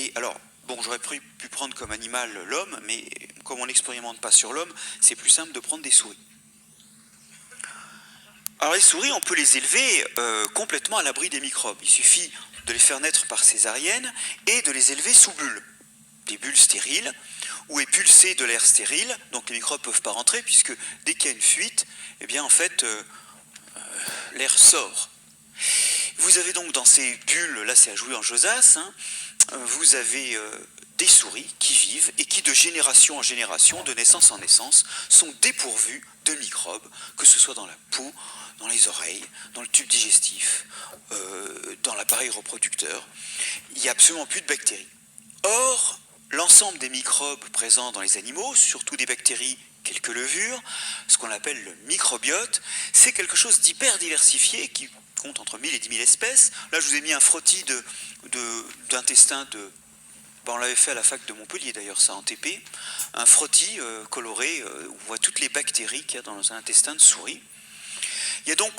Et alors, bon, j'aurais pu prendre comme animal l'homme, mais comme on n'expérimente pas sur l'homme, c'est plus simple de prendre des souris. Alors les souris, on peut les élever complètement à l'abri des microbes. Il suffit de les faire naître par césarienne et de les élever sous bulles. Des bulles stériles, où est pulsé de l'air stérile, donc les microbes ne peuvent pas rentrer, puisque dès qu'il y a une fuite, eh bien en fait, l'air sort. Vous avez donc dans ces bulles, là c'est à jouer en Josas, hein, vous avez des souris qui vivent et qui de génération en génération, de naissance en naissance, sont dépourvues de microbes, que ce soit dans la peau, dans les oreilles, dans le tube digestif, dans l'appareil reproducteur. Il n'y a absolument plus de bactéries. Or, l'ensemble des microbes présents dans les animaux, surtout des bactéries, quelques levures, ce qu'on appelle le microbiote, c'est quelque chose d'hyper diversifié qui compte entre 1000 et 10 000 espèces. Là, je vous ai mis un frottis d'intestin de... on l'avait fait à la fac de Montpellier d'ailleurs, ça en TP, un frottis coloré où on voit toutes les bactéries qu'il y a dans un intestin de souris. Il y a donc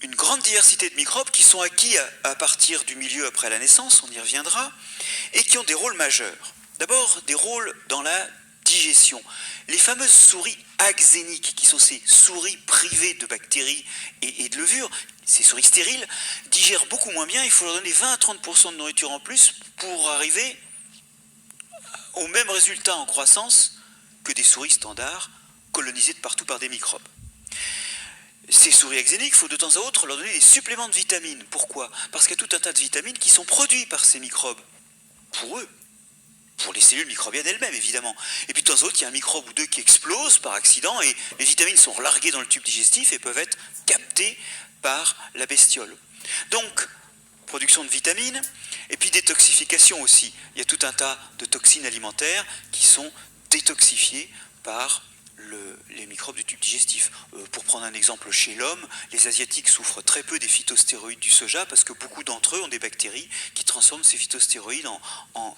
une grande diversité de microbes qui sont acquis à partir du milieu après la naissance, on y reviendra, et qui ont des rôles majeurs. D'abord, des rôles dans la digestion. Les fameuses souris axéniques, qui sont ces souris privées de bactéries et de levures, ces souris stériles, digèrent beaucoup moins bien. Il faut leur donner 20 à 30% de nourriture en plus pour arriver au même résultat en croissance que des souris standards colonisées de partout par des microbes. Ces souris axéniques, il faut de temps à autre leur donner des suppléments de vitamines. Pourquoi? Parce qu'il y a tout un tas de vitamines qui sont produits par ces microbes. Pour eux. Pour les cellules microbiennes elles-mêmes, évidemment. Et puis de temps à autre, il y a un microbe ou deux qui explose par accident et les vitamines sont relarguées dans le tube digestif et peuvent être captées par la bestiole. Donc, production de vitamines, et puis détoxification aussi. Il y a tout un tas de toxines alimentaires qui sont détoxifiées par les microbes du tube digestif. Pour prendre un exemple chez l'homme, les Asiatiques souffrent très peu des phytostéroïdes du soja parce que beaucoup d'entre eux ont des bactéries qui transforment ces phytostéroïdes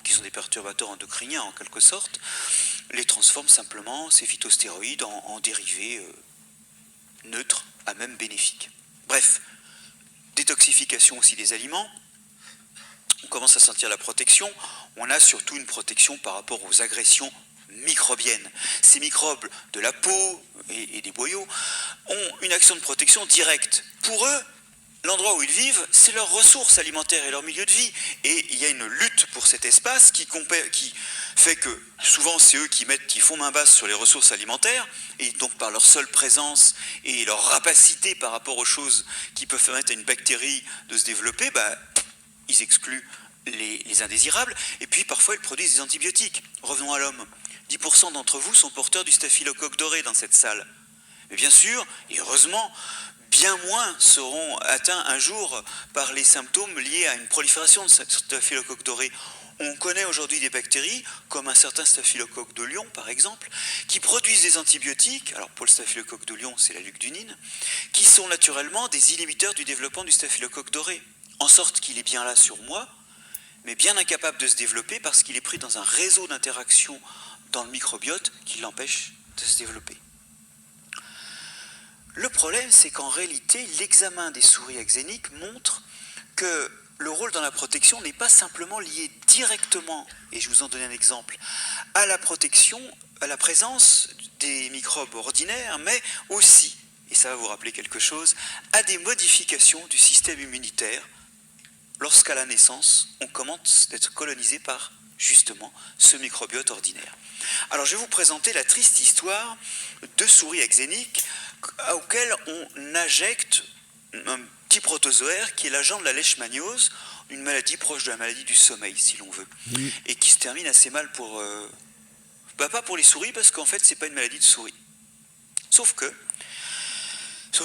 qui sont des perturbateurs endocriniens en quelque sorte, les transforment simplement, ces phytostéroïdes, en dérivés neutres à même bénéfiques. Bref, détoxification aussi des aliments. On commence à sentir la protection. On a surtout une protection par rapport aux agressions microbiennes. Ces microbes de la peau et des boyaux ont une action de protection directe. Pour eux, l'endroit où ils vivent, c'est leur ressource alimentaire et leur milieu de vie. Et il y a une lutte pour cet espace qui fait que souvent c'est eux qui font main basse sur les ressources alimentaires, et donc par leur seule présence et leur rapacité par rapport aux choses qui peuvent permettre à une bactérie de se développer, ils excluent les indésirables, et puis parfois ils produisent des antibiotiques. Revenons à l'homme. 10% d'entre vous sont porteurs du staphylocoque doré dans cette salle. Mais bien sûr, et heureusement, bien moins seront atteints un jour par les symptômes liés à une prolifération de staphylocoque doré. On connaît aujourd'hui des bactéries, comme un certain staphylocoque de Lion par exemple, qui produisent des antibiotiques, alors pour le staphylocoque de Lion c'est la lugdunine, qui sont naturellement des inhibiteurs du développement du staphylocoque doré, en sorte qu'il est bien là sur moi, mais bien incapable de se développer parce qu'il est pris dans un réseau d'interaction dans le microbiote qui l'empêche de se développer. Le problème, c'est qu'en réalité, l'examen des souris axéniques montre que le rôle dans la protection n'est pas simplement lié directement, et je vous en donne un exemple, à la protection, à la présence des microbes ordinaires, mais aussi, et ça va vous rappeler quelque chose, à des modifications du système immunitaire lorsqu'à la naissance, on commence d'être colonisé par justement ce microbiote ordinaire. Alors je vais vous présenter la triste histoire de souris axéniques auxquelles on injecte un petit protozoaire qui est l'agent de la leishmaniose, une maladie proche de la maladie du sommeil si l'on veut, et qui se termine assez mal pour... pas pour les souris parce qu'en fait c'est pas une maladie de souris. Sauf que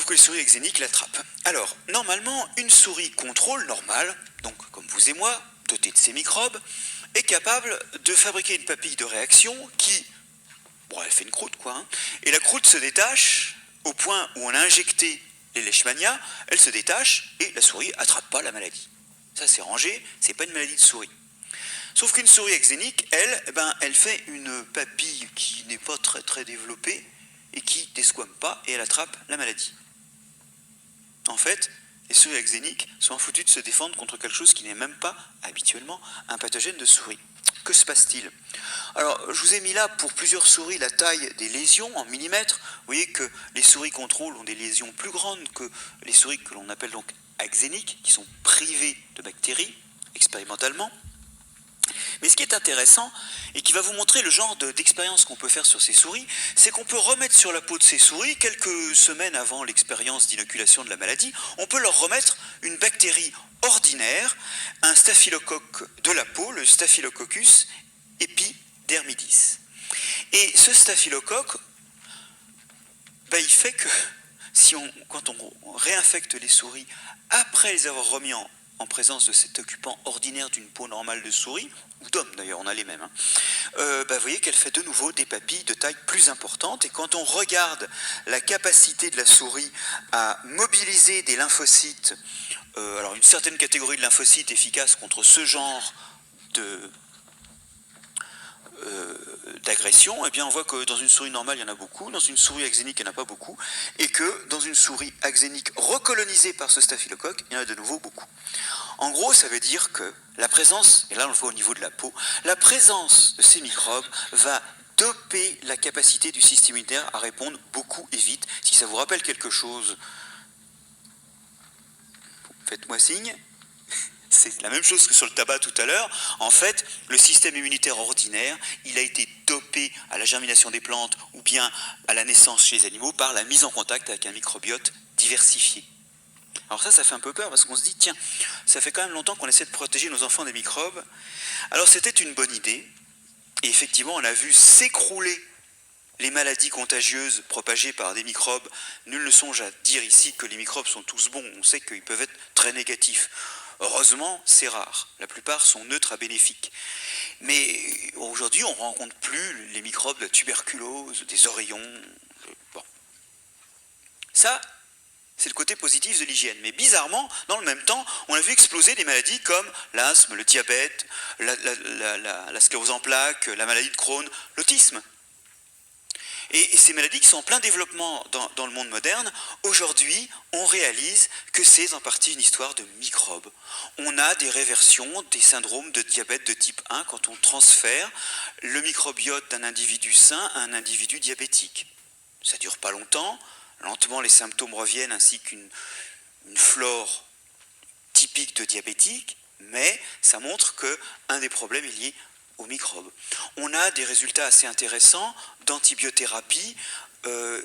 les souris axéniques l'attrapent. Alors, normalement, une souris contrôle normale, donc comme vous et moi, dotée de ces microbes, est capable de fabriquer une papille de réaction qui, elle fait une croûte quoi, hein, et la croûte se détache au point où on a injecté les leishmanias, elle se détache et la souris attrape pas la maladie. Ça c'est rangé, c'est pas une maladie de souris. Sauf qu'une souris axénique, elle fait une papille qui n'est pas très très développée et qui ne desquame pas et elle attrape la maladie. En fait, les souris axéniques sont foutues de se défendre contre quelque chose qui n'est même pas habituellement un pathogène de souris. Que se passe-t-il? Alors, je vous ai mis là pour plusieurs souris la taille des lésions en millimètres. Vous voyez que les souris contrôle ont des lésions plus grandes que les souris que l'on appelle donc axéniques, qui sont privées de bactéries, expérimentalement. Mais ce qui est intéressant, et qui va vous montrer le genre d'expérience qu'on peut faire sur ces souris, c'est qu'on peut remettre sur la peau de ces souris, quelques semaines avant l'expérience d'inoculation de la maladie, on peut leur remettre une bactérie ordinaire, un staphylocoque de la peau, le Staphylococcus epidermidis. Et ce staphylocoque, il fait que quand on réinfecte les souris après les avoir remis en présence de cet occupant ordinaire d'une peau normale de souris, ou d'homme d'ailleurs, on a les mêmes, vous voyez qu'elle fait de nouveau des papilles de taille plus importante, et quand on regarde la capacité de la souris à mobiliser des lymphocytes, alors une certaine catégorie de lymphocytes efficaces contre ce genre d'agression, eh bien on voit que dans une souris normale il y en a beaucoup, dans une souris axénique il n'y en a pas beaucoup, et que dans une souris axénique recolonisée par ce staphylocoque, il y en a de nouveau beaucoup. En gros, ça veut dire que la présence, et là on le voit au niveau de la peau, la présence de ces microbes va doper la capacité du système immunitaire à répondre beaucoup et vite. Si ça vous rappelle quelque chose, faites-moi signe. C'est la même chose que sur le tabac tout à l'heure. En fait, le système immunitaire ordinaire, il a été dopé à la germination des plantes ou bien à la naissance chez les animaux par la mise en contact avec un microbiote diversifié. Alors ça fait un peu peur parce qu'on se dit, tiens, ça fait quand même longtemps qu'on essaie de protéger nos enfants des microbes. Alors c'était une bonne idée. Et effectivement, on a vu s'écrouler les maladies contagieuses propagées par des microbes. Nul ne songe à dire ici que les microbes sont tous bons. On sait qu'ils peuvent être très négatifs. Heureusement, c'est rare. La plupart sont neutres à bénéfiques. Mais aujourd'hui, on ne rencontre plus les microbes de la tuberculose, des oreillons. Bon. Ça, c'est le côté positif de l'hygiène. Mais bizarrement, dans le même temps, on a vu exploser des maladies comme l'asthme, le diabète, la sclérose en plaques, la maladie de Crohn, l'autisme. Et ces maladies qui sont en plein développement dans le monde moderne, aujourd'hui, on réalise que c'est en partie une histoire de microbes. On a des réversions, des syndromes de diabète de type 1 quand on transfère le microbiote d'un individu sain à un individu diabétique. Ça ne dure pas longtemps, lentement les symptômes reviennent ainsi qu'une flore typique de diabétique, mais ça montre qu'un des problèmes est lié aux microbes. On a des résultats assez intéressants d'antibiothérapie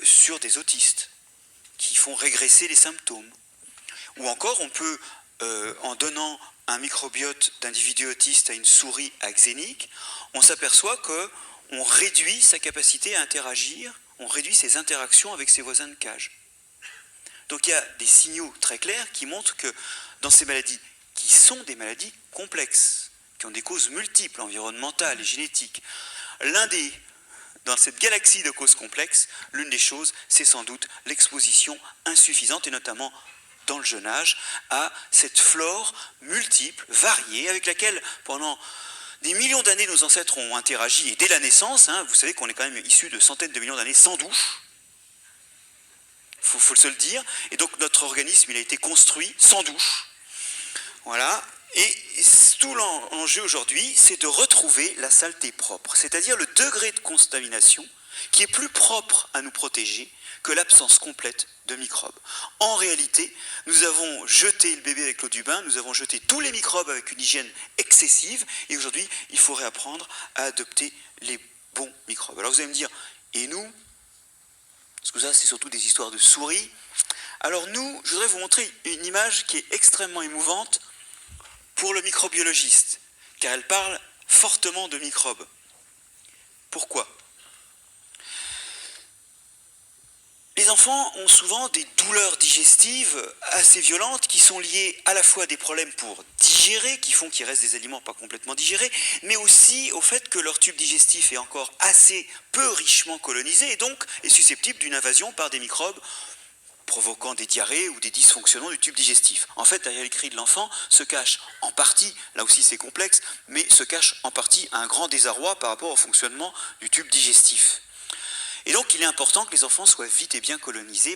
sur des autistes qui font régresser les symptômes. Ou encore, on peut, en donnant un microbiote d'individu autiste à une souris axénique, on s'aperçoit qu'on réduit sa capacité à interagir, on réduit ses interactions avec ses voisins de cage. Donc il y a des signaux très clairs qui montrent que dans ces maladies, qui sont des maladies complexes, qui ont des causes multiples, environnementales et génétiques, dans cette galaxie de causes complexes, l'une des choses, c'est sans doute l'exposition insuffisante, et notamment dans le jeune âge, à cette flore multiple, variée, avec laquelle, pendant des millions d'années, nos ancêtres ont interagi, et dès la naissance, vous savez qu'on est quand même issus de centaines de millions d'années sans douche, faut se le dire, et donc notre organisme, il a été construit sans douche, voilà. Et tout l'enjeu aujourd'hui, c'est de retrouver la saleté propre, c'est-à-dire le degré de contamination qui est plus propre à nous protéger que l'absence complète de microbes. En réalité, nous avons jeté le bébé avec l'eau du bain, nous avons jeté tous les microbes avec une hygiène excessive, et aujourd'hui, il faut réapprendre à adopter les bons microbes. Alors vous allez me dire, et nous? Parce que ça, c'est surtout des histoires de souris. Alors nous, je voudrais vous montrer une image qui est extrêmement émouvante pour le microbiologiste, car elle parle fortement de microbes. Pourquoi? Les enfants ont souvent des douleurs digestives assez violentes qui sont liées à la fois à des problèmes pour digérer, qui font qu'il reste des aliments pas complètement digérés, mais aussi au fait que leur tube digestif est encore assez peu richement colonisé et donc est susceptible d'une invasion par des microbes provoquant des diarrhées ou des dysfonctionnements du tube digestif. En fait, derrière les cris de l'enfant se cache en partie, là aussi c'est complexe, mais se cache en partie un grand désarroi par rapport au fonctionnement du tube digestif. Et donc il est important que les enfants soient vite et bien colonisés